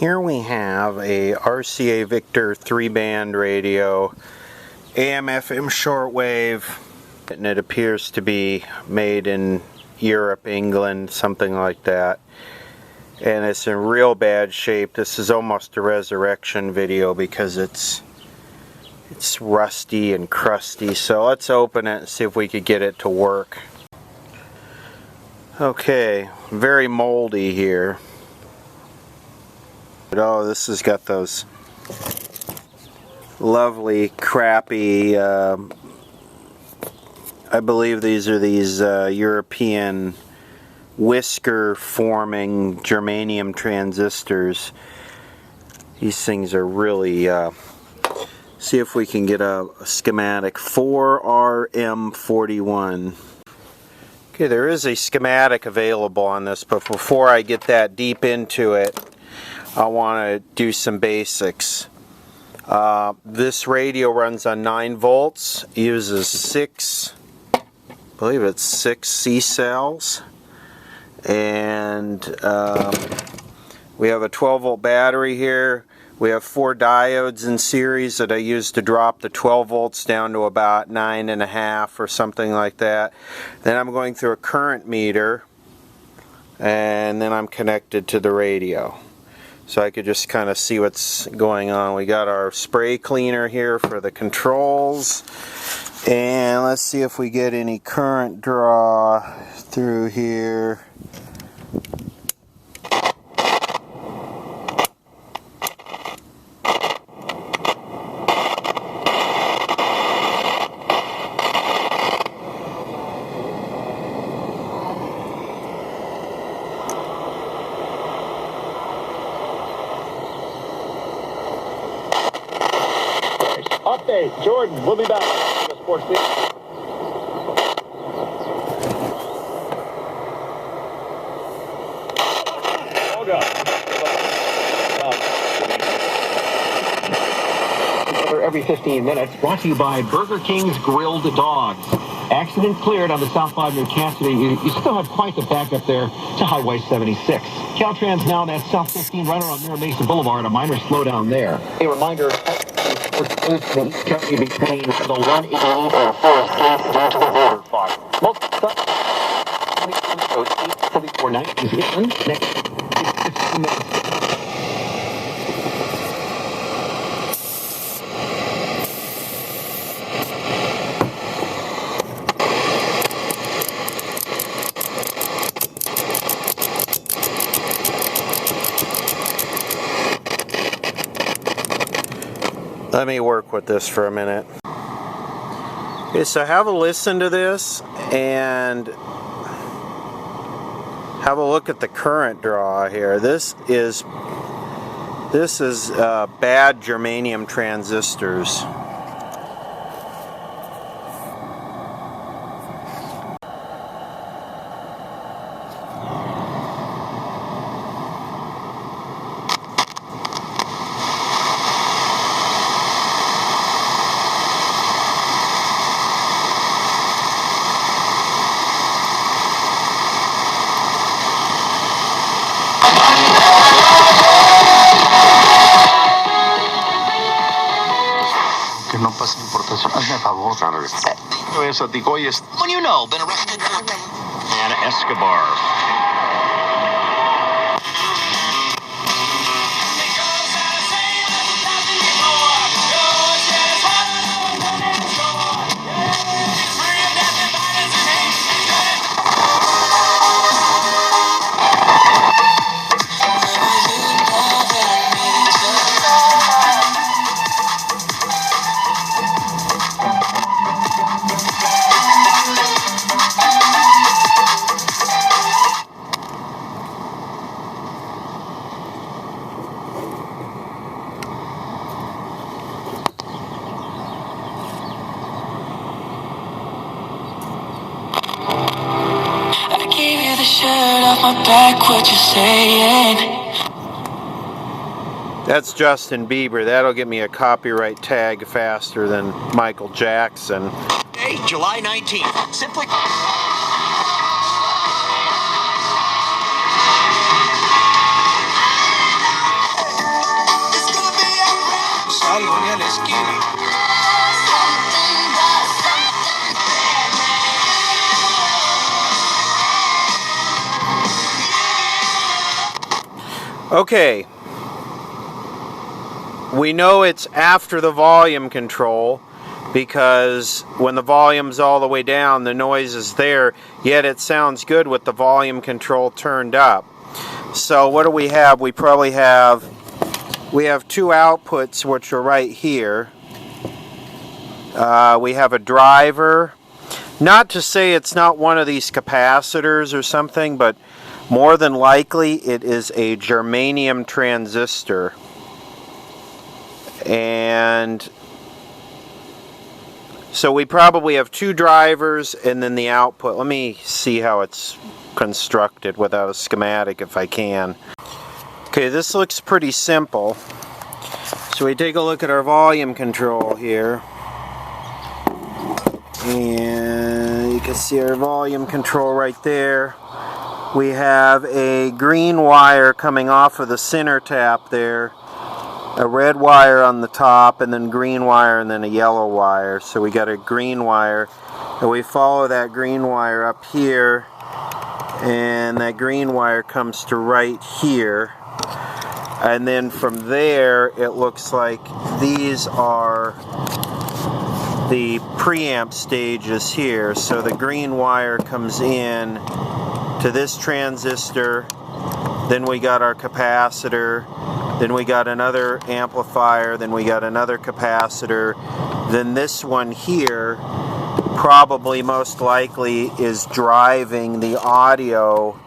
Here we have a RCA Victor 3-band radio, AM FM shortwave, and it appears to be made in Europe, England, something like that. And it's in real bad shape. This is almost a resurrection video because it's rusty and crusty. So let's open it and see if we could get it to work. Okay, very moldy here. Oh, this has got those lovely, crappy, I believe these are European whisker-forming germanium transistors. These things are really, see if we can get a schematic. 4RM41. Okay, there is a schematic available on this, but before I get that deep into it, I want to do some basics. This radio runs on 9 volts, uses 6 C cells, and we have a 12 volt battery here. We have 4 diodes in series that I use to drop the 12 volts down to about 9.5 or something like that. Then I'm going through a current meter, and then I'm connected to the radio. So I could just kind of see what's going on. We got our spray cleaner here for the controls. And let's see if we get any current draw through here. Update, Jordan, we'll be back. Sports League. Every 15 minutes, brought to you by Burger King's Grilled Dogs. Accident cleared on the southbound New Cassidy. You still have quite the backup there to Highway 76. Caltrans now at South 15 right around Mira Mesa Boulevard. A minor slowdown there. A reminder, currently between the 188 and 4 Most 84490 is next 15 minutes. Let me work with this for a minute. Okay, so have a listen to this and have a look at the current draw here. This is bad germanium transistors. Hazme favor. Eso, digo, oye, When you know, been arrested for Anna Escobar. That's Justin Bieber. That'll get me a copyright tag faster than Michael Jackson. Hey, July 19th. Simply... algo ni a la esquina. Okay, we know it's after the volume control because when the volume's all the way down, the noise is there, yet it sounds good with the volume control turned up. So what do we have? We probably have, two outputs which are right here. We have a driver. Not to say it's not one of these capacitors or something, but more than likely it is a germanium transistor. And so we probably have two drivers and then the output. Let me see how it's constructed without a schematic if I can. Okay, this looks pretty simple. So we take a look at our volume control here. And you can see our volume control right there. We have a green wire coming off of the center tap there, a red wire on the top, and then green wire, and then a yellow wire. So we got a green wire, and we follow that green wire up here, and that green wire comes to right here. And then from there, it looks like these are the preamp stages here. So the green wire comes in to this transistor, then we got our capacitor, then we got another amplifier, then we got another capacitor, then this one here probably most likely is driving the audio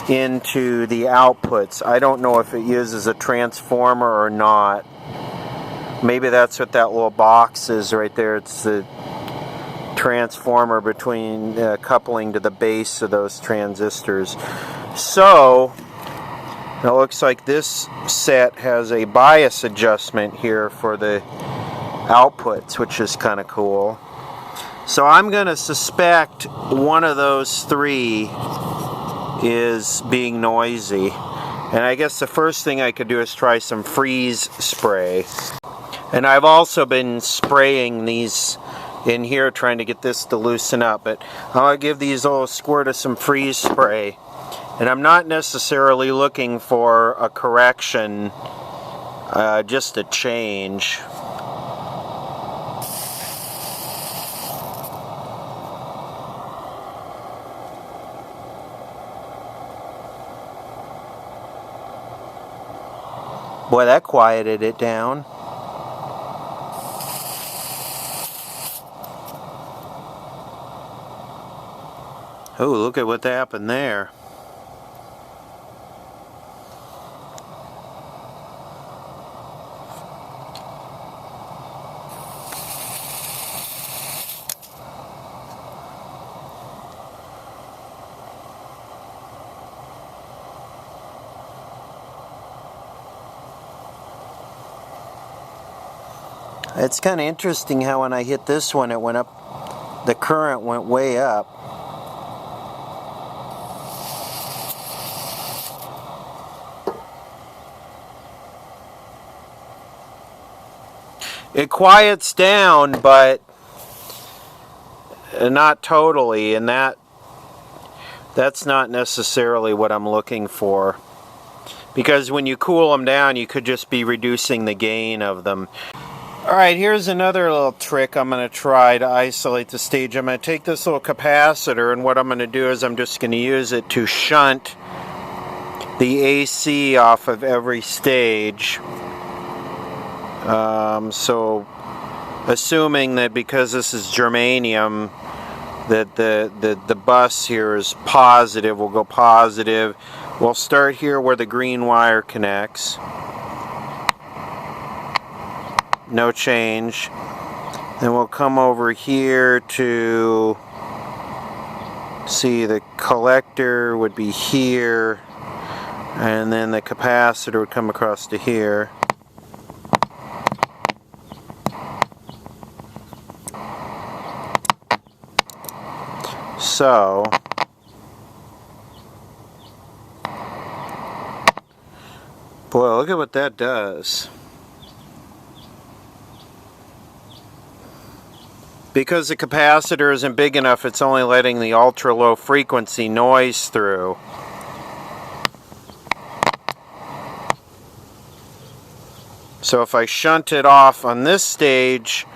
into the outputs. I don't know if it uses a transformer or not. Maybe that's what that little box is right there. It's the transformer between coupling to the base of those transistors. So it looks like this set has a bias adjustment here for the outputs, which is kind of cool. So I'm going to suspect one of those three is being noisy. And I guess the first thing I could do is try some freeze spray. And I've also been spraying these in here trying to get this to loosen up, but I'm going to give these a little squirt of some freeze spray. And I'm not necessarily looking for a correction, just a change. Boy, that quieted it down. Oh, look at what happened there. It's kind of interesting how when I hit this one, it went up, the current went way up. It quiets down, but not totally, and that's not necessarily what I'm looking for. Because when you cool them down, you could just be reducing the gain of them. Alright, here's another little trick I'm going to try to isolate the stage. I'm going to take this little capacitor, and what I'm going to do is I'm just going to use it to shunt the AC off of every stage. So assuming that because this is germanium that the bus here is positive, we'll go positive. We'll start here where the green wire connects. No change. Then we'll come over here to see the collector would be here, and then the capacitor would come across to here. So boy, look at what that does. Because the capacitor isn't big enough, it's only letting the ultra low frequency noise through. So if I shunt it off on this stage,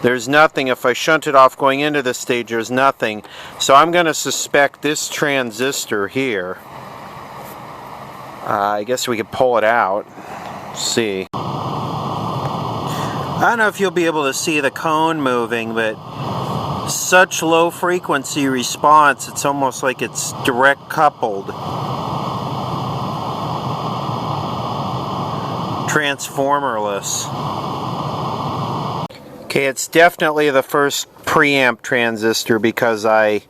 there's nothing. If I shunt it off going into this stage, there's nothing. So I'm going to suspect this transistor here. I guess we could pull it out. See. I don't know if you'll be able to see the cone moving, but such low frequency response, it's almost like it's direct coupled. Transformerless. Okay, it's definitely the first preamp transistor because I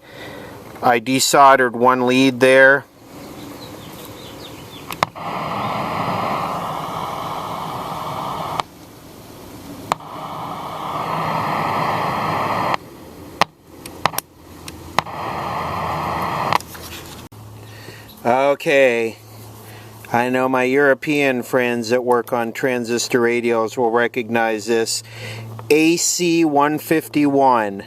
desoldered one lead there. Okay, I know my European friends that work on transistor radios will recognize this. AC 151.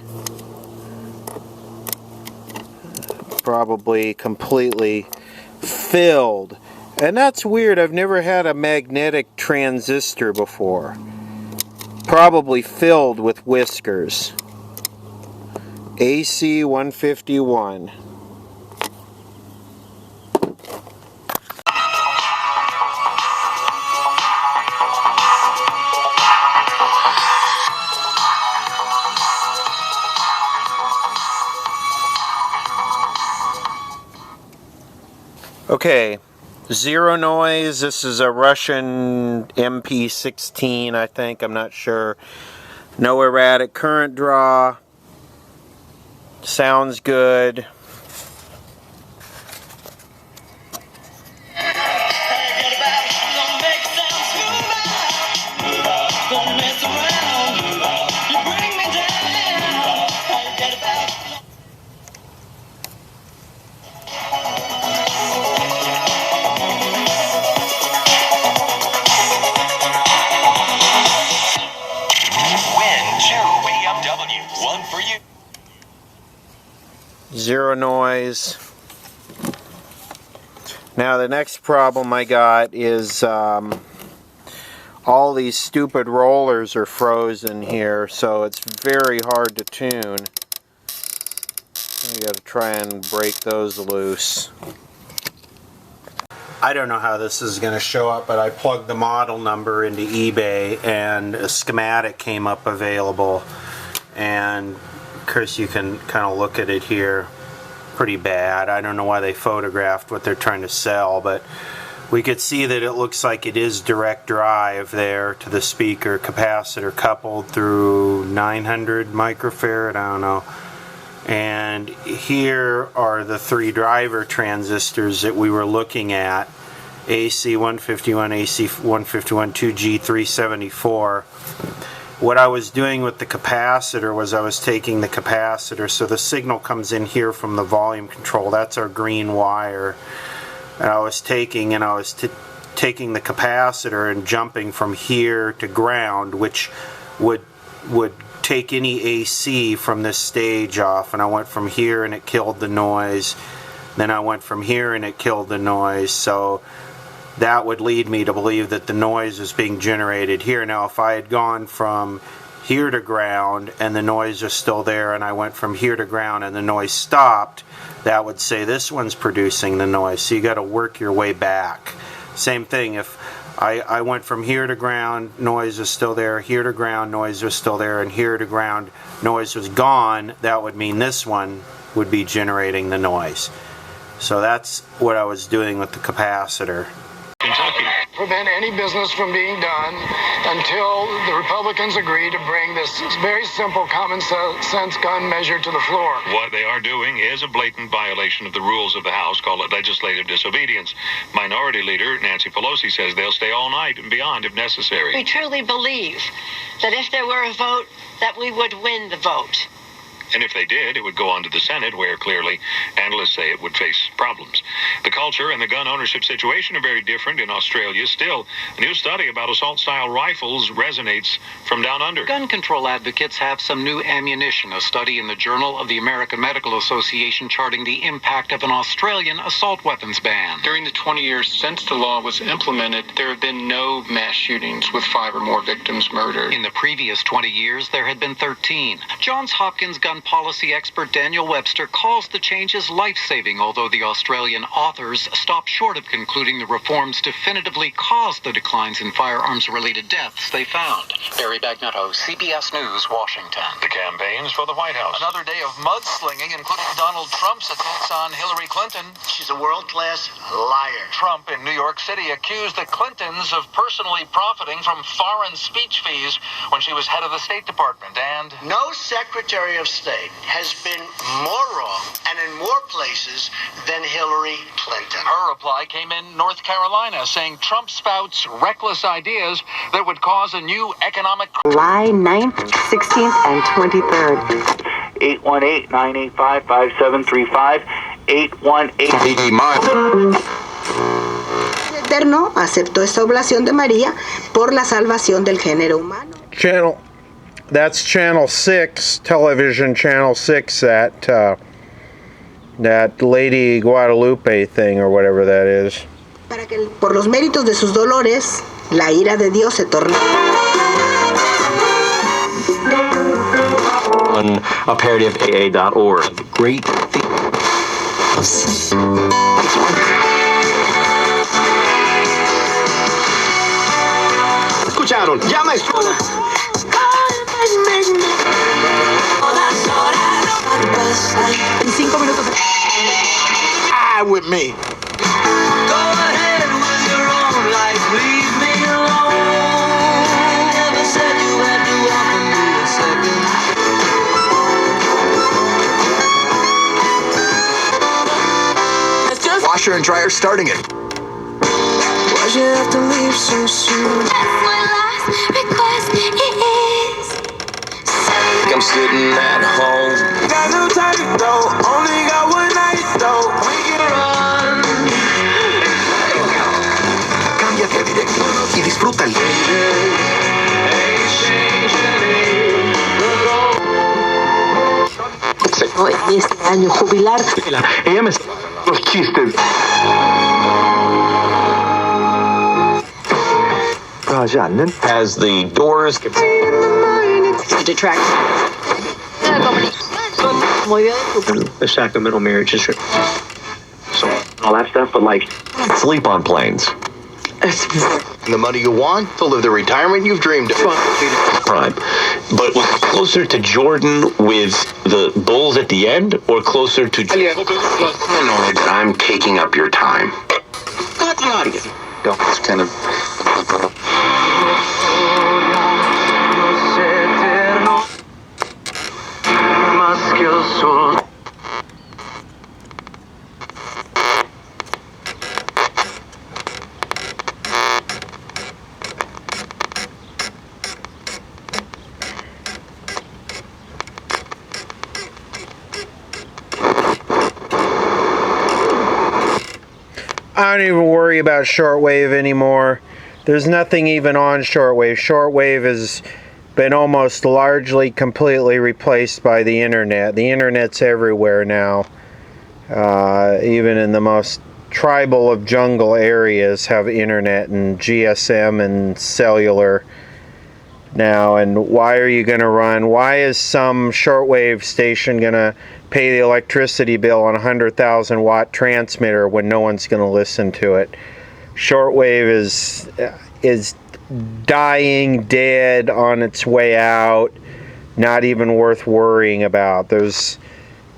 Probably completely filled. And that's weird, I've never had a magnetic transistor before. Probably filled with whiskers. AC 151. Okay, zero noise. This is a Russian MP16, I think. I'm not sure. No erratic current draw. Sounds good. One for you. Zero noise. Now the next problem I got is all these stupid rollers are frozen here, so it's very hard to tune. You gotta try and break those loose. I don't know how this is going to show up, but I plugged the model number into eBay and a schematic came up available. And of course you can kind of look at it here. Pretty bad. I don't know why they photographed what they're trying to sell, but we could see that it looks like it is direct drive there to the speaker, capacitor coupled through 900 microfarad, I don't know. And here are the three driver transistors that we were looking at. AC 151, AC 151, 2G374. What I was doing with the capacitor was I was taking the capacitor, so the signal comes in here from the volume control. That's our green wire. And I was taking the capacitor and jumping from here to ground, which would take any AC from this stage off. And I went from here and it killed the noise. Then I went from here and it killed the noise. So that would lead me to believe that the noise is being generated here. Now if I had gone from here to ground and the noise is still there, and I went from here to ground and the noise stopped, that would say this one's producing the noise. So you got to work your way back. Same thing, if I went from here to ground, noise is still there, here to ground, noise was still there, and here to ground, noise was gone, that would mean this one would be generating the noise. So that's what I was doing with the capacitor. Kentucky. Prevent any business from being done until the Republicans agree to bring this very simple common sense gun measure to the floor. What they are doing is a blatant violation of the rules of the House. Call it legislative disobedience. Minority Leader Nancy Pelosi says they'll stay all night and beyond if necessary. We truly believe that if there were a vote, that we would win the vote. And if they did, it would go on to the Senate, where clearly analysts say it would face problems. The culture and the gun ownership situation are very different in Australia. Still, a new study about assault-style rifles resonates from down under. Gun control advocates have some new ammunition. A study in the Journal of the American Medical Association charting the impact of an Australian assault weapons ban. During the 20 years since the law was implemented, there have been no mass shootings with 5 or more victims murdered. In the previous 20 years, there had been 13. Johns Hopkins gun policy expert Daniel Webster calls the changes life-saving, although the Australian authors stop short of concluding the reforms definitively caused the declines in firearms-related deaths they found. Barry Bagnotto, CBS News, Washington. The campaigns for the White House. Another day of mudslinging, including Donald Trump's attacks on Hillary Clinton. She's a world-class liar. Trump in New York City accused the Clintons of personally profiting from foreign speech fees when she was head of the State Department, and no Secretary of State has been more wrong and in more places than Hillary Clinton. Her reply came in North Carolina, saying Trump spouts reckless ideas that would cause a new economic... July 9th, 16th, and 23rd. 818-985-5735. 818... Eterno aceptó esta oblación de María por la salvación del género humano. That's channel 6, television channel 6, that Lady Guadalupe thing or whatever that is. Para que por los méritos de sus dolores, la ira de Dios se torne. On aperitivaa.org. Great thing. Escucharon, llama escuela. En 5 minutos. With me. Go ahead with your own life, leave me alone. Never said you had to offer me a second. Washer and dryer starting it. Why'd you have to leave so soon? That's my last request, it is. I'm sitting at home. Got no time though, only got one night though. We can run. Cámbiate a directo y disfruta el Este año jubilar. Ella me... Los chistes. As the doors... Detract. Muy bien. The sacramental marriage is... So, all that stuff, but like... Sleep on planes. The money you want to live the retirement you've dreamed of. Prime. But was it closer to Jordan with the Bulls at the end, or closer to... I'm taking up your time. It's kind of... I don't even worry about shortwave anymore. There's nothing even on shortwave. Shortwave has been almost largely completely replaced by the internet. The internet's everywhere now. Even in the most tribal of jungle areas have internet and GSM and cellular now. And why are you going to run? Why is some shortwave station going to pay the electricity bill on a 100,000 watt transmitter when no one's going to listen to it? Shortwave is dying, dead, on its way out, not even worth worrying about. There's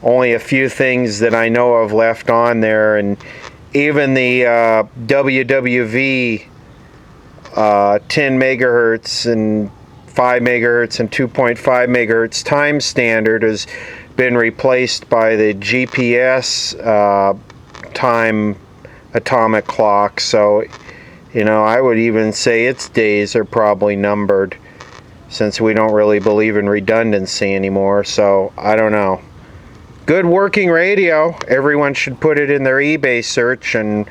only a few things that I know of left on there, and even the WWV 10 megahertz and 5 megahertz and 2.5 megahertz time standard has been replaced by the GPS time atomic clock. So, you know, I would even say its days are probably numbered. since we don't really believe in redundancy anymore. So I don't know. Good working radio. Everyone should put it in their eBay search and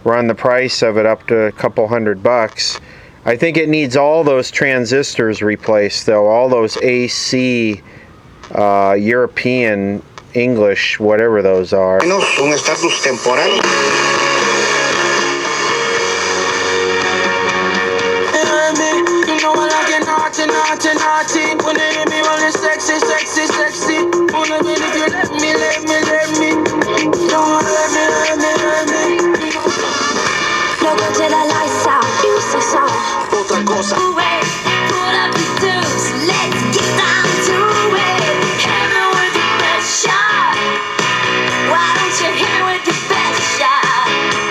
run the price of it up to a couple $100. I think it needs all those transistors replaced though, all those AC, European, English, whatever those are. Un estatus temporal. Otra cosa.